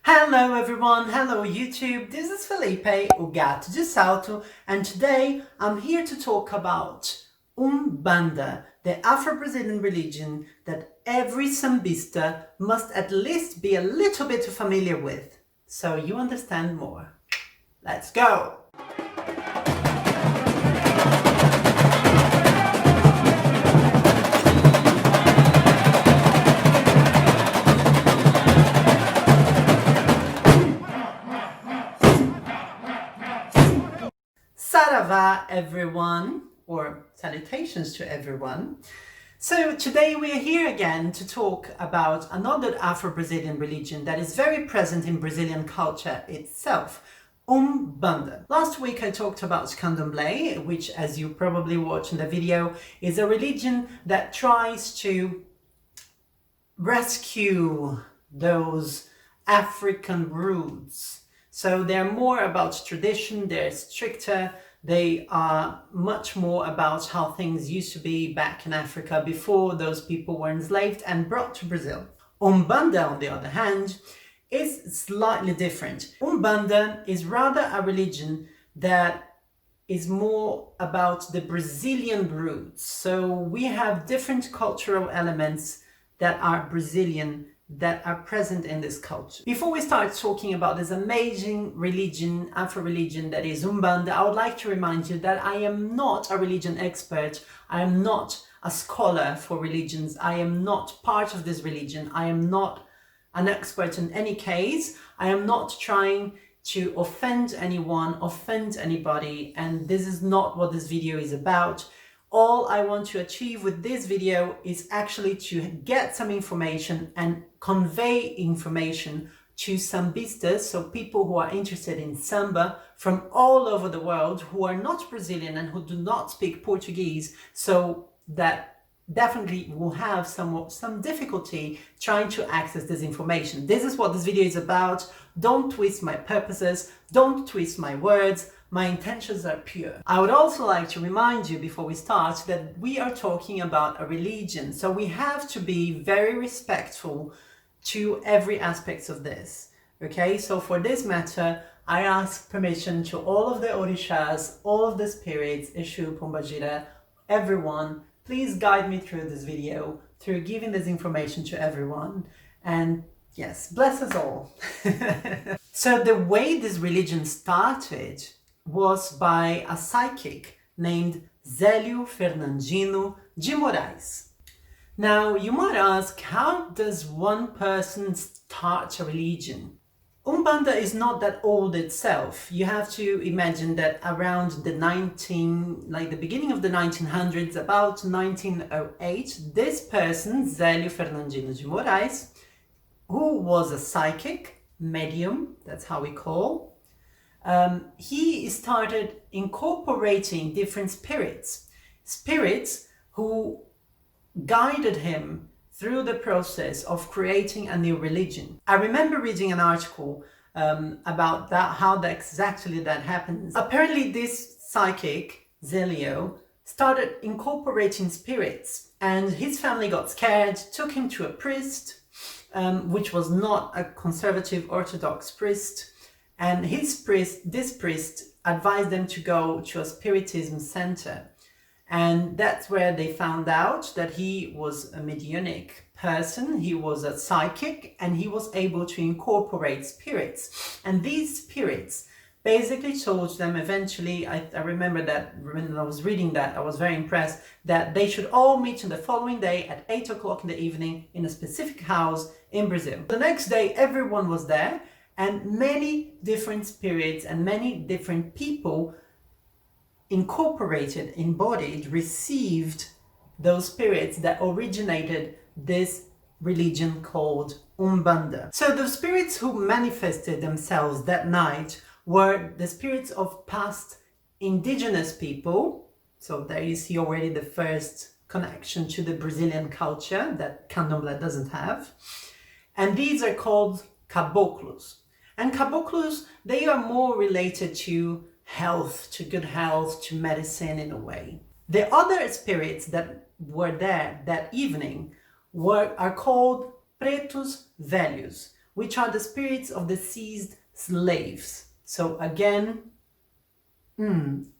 Hello everyone, hello YouTube, this is Felipe, o Gato de Salto, and today I'm here to talk about Umbanda, the Afro-Brazilian religion that every Sambista must at least be a little bit familiar with, so you understand more. Let's go! Saravá everyone, or salutations to everyone. So today we are here again to talk about another Afro-Brazilian religion that is very present in Brazilian culture itself, Umbanda. Last week I talked about Candomblé, which, as you probably watched in the video, is a religion that tries to rescue those African roots. So they're more about tradition, they're stricter, they are much more about how things used to be back in Africa before those people were enslaved and brought to Brazil. Umbanda, on the other hand, is slightly different. Umbanda is rather a religion that is more about the Brazilian roots. So we have different cultural elements that are Brazilian that are present in this culture. Before we start talking about this amazing religion, Afro-religion that is Umbanda, I would like to remind you that I am not a religion expert. I am not a scholar for religions. I am not part of this religion. I am not an expert in any case. I am not trying to offend anyone, offend anybody, and this is not what this video is about. All I want to achieve with this video is actually to get some information and convey information to Sambistas, so people who are interested in Samba from all over the world who are not Brazilian and who do not speak Portuguese, so that definitely will have some difficulty trying to access this information. This is what this video is about. Don't twist my purposes, don't twist my words. My intentions are pure. I would also like to remind you before we start that we are talking about a religion, so we have to be very respectful to every aspect of this. Okay, so for this matter, I ask permission to all of the Orishas, all of the spirits, Eshu, Pombagira, everyone. Please guide me through this video, through giving this information to everyone. And yes, bless us all. So the way this religion started was by a psychic named Zélio Fernandino de Moraes. Now, you might ask, how does one person start a religion? Umbanda is not that old itself. You have to imagine that around the beginning of the 1900s, about 1908, this person, Zélio Fernandino de Moraes, who was a psychic, medium, that's how we call, he started incorporating different spirits who guided him through the process of creating a new religion. I remember reading an article about how exactly that happens. Apparently this psychic, Zélio, started incorporating spirits, and his family got scared, took him to a priest, which was not a conservative Orthodox priest, and this priest advised them to go to a spiritism center. And that's where they found out that he was a mediunic person, he was a psychic, and he was able to incorporate spirits. And these spirits basically told them eventually, I remember that when I was reading that, I was very impressed, that they should all meet on the following day at 8 o'clock in the evening in a specific house in Brazil. The next day, everyone was there, and many different spirits and many different people incorporated, embodied, received those spirits that originated this religion called Umbanda. So the spirits who manifested themselves that night were the spirits of past indigenous people. So there you see already the first connection to the Brazilian culture that Candomblé doesn't have. And these are called caboclos. And caboclos, they are more related to health, to good health, to medicine in a way. The other spirits that were there that evening are called pretos velhos, which are the spirits of the seized slaves. So again,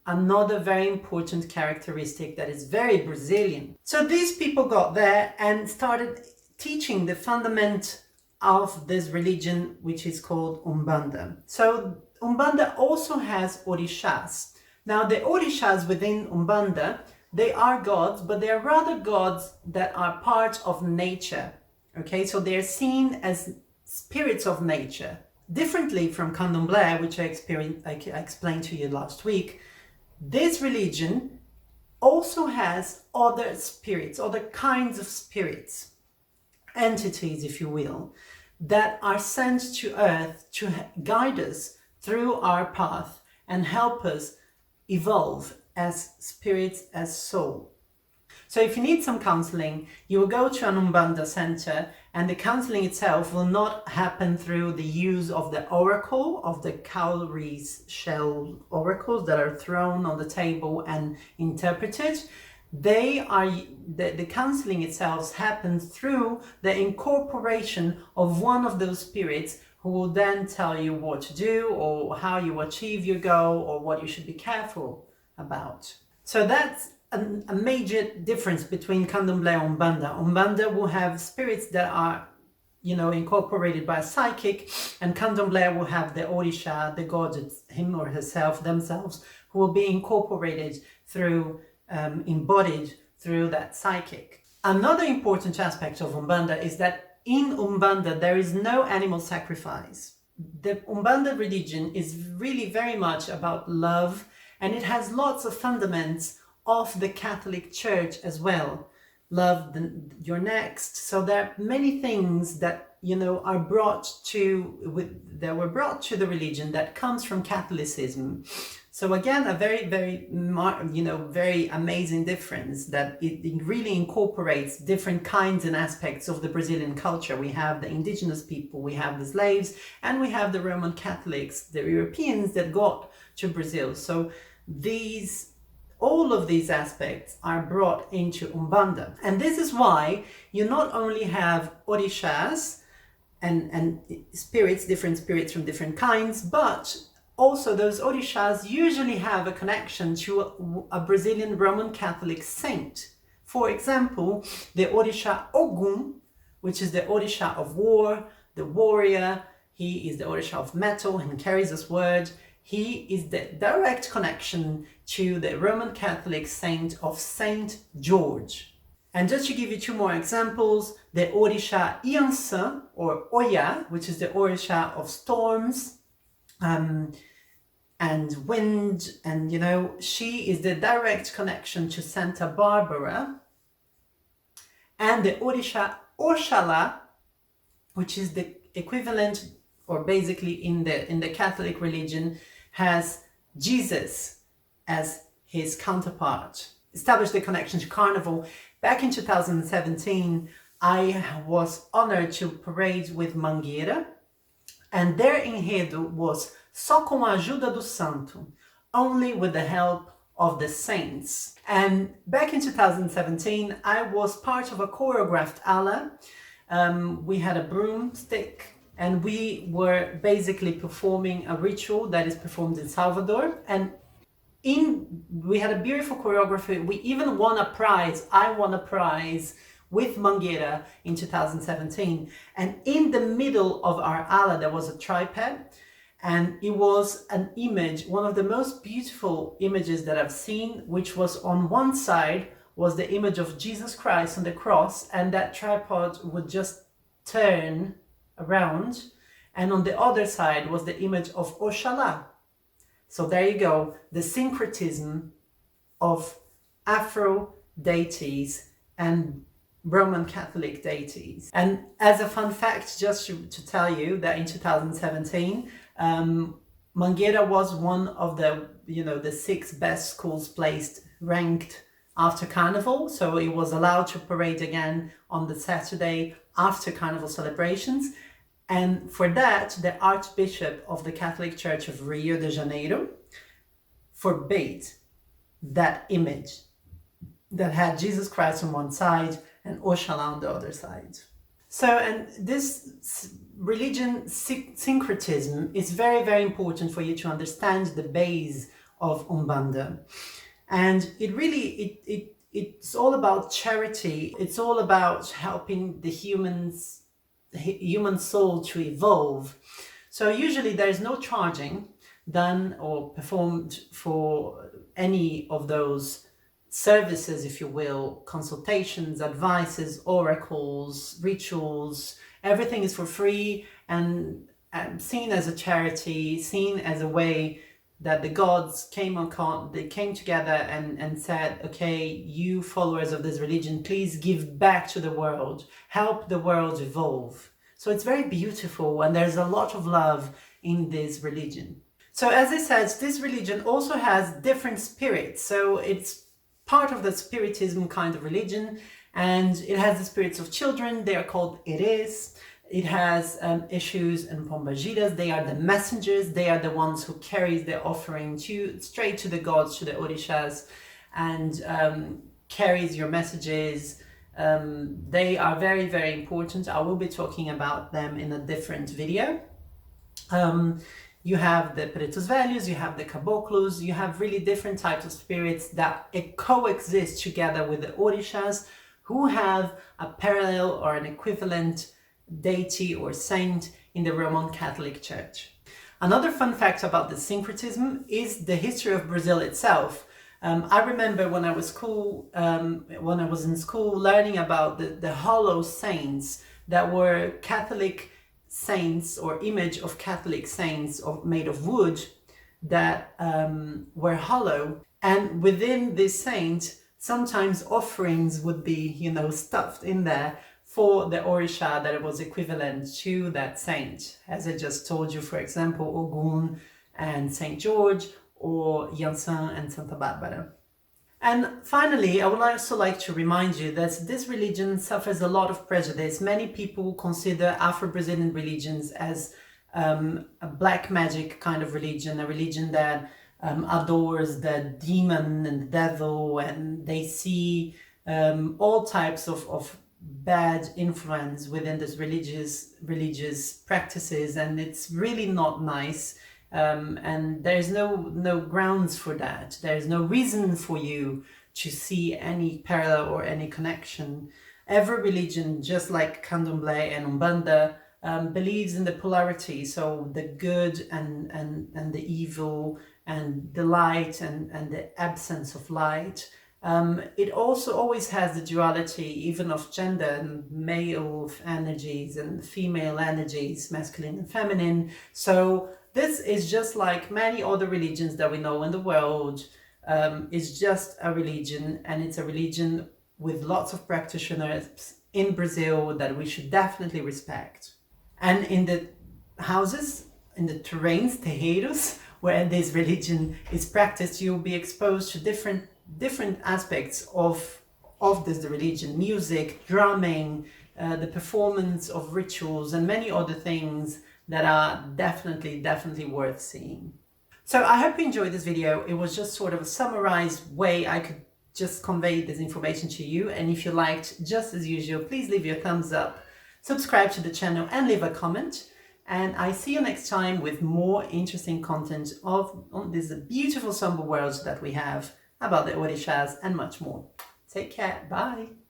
another very important characteristic that is very Brazilian. So these people got there and started teaching the fundament of this religion, which is called Umbanda. So Umbanda also has orixás. Now the orixás within Umbanda, they are gods, but they are rather gods that are part of nature. Okay, so they're seen as spirits of nature. Differently from Candomblé, which I explained to you last week, this religion also has other spirits, other kinds of spirits, entities, if you will, that are sent to earth to guide us through our path and help us evolve as spirits, as soul. So if you need some counseling, you will go to an Umbanda center, and the counseling itself will not happen through the use of the oracle, of the cowries shell oracles that are thrown on the table and interpreted. The counseling itself happens through the incorporation of one of those spirits, who will then tell you what to do, or how you achieve your goal, or what you should be careful about. So that's a major difference between Candomblé and Umbanda. Umbanda will have spirits that are, incorporated by a psychic, and Candomblé will have the Orisha, the god, him or herself, themselves, who will be incorporated through, embodied through that psychic. Another important aspect of Umbanda is that in Umbanda there is no animal sacrifice. The Umbanda religion is really very much about love, and it has lots of fundaments of the Catholic Church as well. Love your next. So there are many things that are brought to the religion that comes from Catholicism. So again, a very, very, very amazing difference, that it really incorporates different kinds and aspects of the Brazilian culture. We have the indigenous people, we have the slaves, and we have the Roman Catholics, the Europeans that got to Brazil. So all of these aspects are brought into Umbanda. And this is why you not only have orixás and spirits, different spirits from different kinds, but also those orixás usually have a connection to a Brazilian Roman Catholic saint. For example, the Orisha Ogum, which is the Orisha of war, the warrior. He is the Orisha of metal and carries this word. He is the direct connection to the Roman Catholic saint of Saint George. And just to give you two more examples, the Orisha Iansã, or Oya, which is the Orisha of storms and wind, and she is the direct connection to Santa Barbara. And the Orisha Oxalá, which is the equivalent, or basically in the Catholic religion, has Jesus as his counterpart. Established the connection to Carnival. Back in 2017, I was honored to parade with Mangueira, and their enredo was Só com a ajuda do santo, only with the help of the saints. And back in 2017, I was part of a choreographed ala. We had a broomstick, and we were basically performing a ritual that is performed in Salvador. And we had a beautiful choreography. We even won a prize. I won a prize with Mangueira in 2017. And in the middle of our ala, there was a tripod. And it was an image, one of the most beautiful images that I've seen, which was on one side was the image of Jesus Christ on the cross, and that tripod would just turn around. And on the other side was the image of Oxalá. So there you go, the syncretism of Afro deities and Roman Catholic deities. And as a fun fact, just to tell you that in 2017, Mangueira was one of the 6 best schools placed, ranked after Carnival. So it was allowed to parade again on the Saturday after Carnival celebrations. And for that, the Archbishop of the Catholic Church of Rio de Janeiro forbade that image that had Jesus Christ on one side and Oxalá on the other side. So, and this syncretism is very, very important for you to understand the base of Umbanda. And it's all about charity. It's all about helping the human soul to evolve. So usually there is no charging done or performed for any of those services, if you will, consultations, advices, oracles, rituals. Everything is for free and seen as a charity, seen as a way that the gods came together and said, okay, you followers of this religion, please give back to the world, help the world evolve. So it's very beautiful, and there's a lot of love in this religion. So as I said, this religion also has different spirits. So it's part of the spiritism kind of religion, and it has the spirits of children. They are called Eres. It has Issues and Pombagiras. They are the messengers. They are the ones who carries their offering straight to the gods, to the Orishas, and carries your messages. They are very, very important. I will be talking about them in a different video. You have the Pretos Velhos, you have the Caboclos, you have really different types of spirits that coexist together with the Orishas, who have a parallel or an equivalent deity or saint in the Roman Catholic Church. Another fun fact about the syncretism is the history of Brazil itself. I remember when I was in school learning about the hollow saints that were Catholic saints or image of Catholic saints made of wood that were hollow, and within this saint sometimes offerings would be stuffed in there for the Orisha that it was equivalent to that saint. As I just told you, for example, Ogun and Saint George, or Yansan and Santa Barbara. And finally, I would also like to remind you that this religion suffers a lot of prejudice. Many people consider Afro-Brazilian religions as a black magic kind of religion, a religion that adores the demon and the devil, and they see all types of bad influence within this religious practices, and it's really not nice. And there's no grounds for that. There's no reason for you to see any parallel or any connection. Every religion, just like Candomblé and Umbanda, believes in the polarity, so the good and the evil, and the light and the absence of light. It also always has the duality, even of gender, and male energies and female energies, masculine and feminine. So this is just like many other religions that we know in the world. It's just a religion, and it's a religion with lots of practitioners in Brazil that we should definitely respect. And in the houses, in the terrains, terreiros, where this religion is practiced, you'll be exposed to different aspects of this religion: music, drumming, the performance of rituals, and many other things that are definitely worth seeing. So I hope you enjoyed this video. It was just sort of a summarized way I could just convey this information to you. And if you liked, just as usual, please leave your thumbs up, subscribe to the channel, and leave a comment. And I see you next time with more interesting content on this beautiful Samba world that we have, about the Orishas and much more. Take care. Bye.